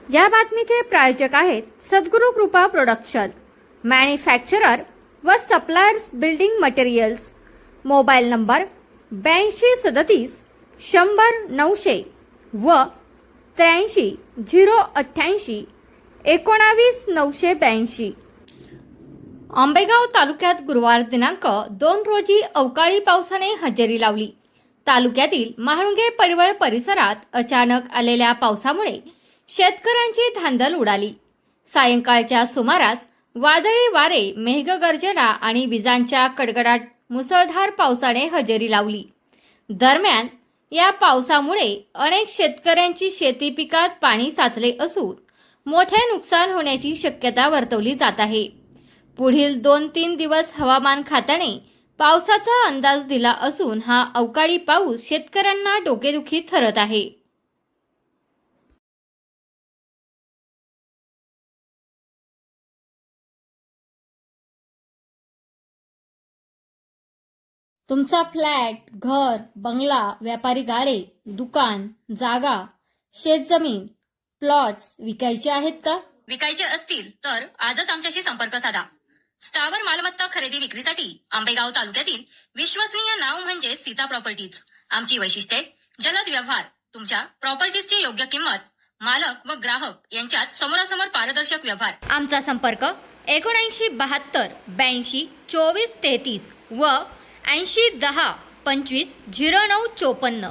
या बातमीचे प्रायोजक आहेत सद्गुरू कृपा प्रोडक्शन, मॅन्युफॅक्चरर व suppliers building materials. Mobile number 8237 100 900 व 83 088 19 982. आंबेगाव तालुक्यात गुरुवार दिनांक 2 रोजी अवकाळी पावसाने हजेरी लावली. तालुक्यातील महाळुंगे पडवळ परिसरात अचानक आलेल्या पावसामुळे शेतकऱ्यांची धांदल उडाली. सायंकाळच्या सुमारास वादळी वारे, मेघगर्जना आणि विजांच्या कडकडाट मुसळधार पावसाने हजेरी लावली. दरम्यान या पावसामुळे अनेक शेतकऱ्यांची शेती पिकात पाणी साचले असून मोठे नुकसान होण्याची शक्यता वर्तवली जात आहे. पुढील 2-3 दिवस हवामान खात्याने पावसाचा अंदाज दिला असून हा अवकाळी पाऊस शेतकऱ्यांना डोकेदुखी ठरत आहे. तुमचा फ्लॅट, घर, बंगला, व्यापारी गाडे, दुकान, जागा, शेतजमीन, प्लॉट्स विकायचे आहेत का? विकायचे असतील तर आजच आमच्याशी संपर्क साधा. स्थावर मालमत्ता खरेदी विक्रीसाठी आंबेगाव तालुक्यातील विश्वसनीय नाव म्हणजे सीता प्रॉपर्टीज. आमची वैशिष्ट्ये: जलद व्यवहार, तुमच्या प्रॉपर्टीजची योग्य किंमत, मालक व ग्राहक यांच्यात समोरासमोर पारदर्शक व्यवहार. आमचा संपर्क 79 72 82 24 33 व 80 10 25 09 54.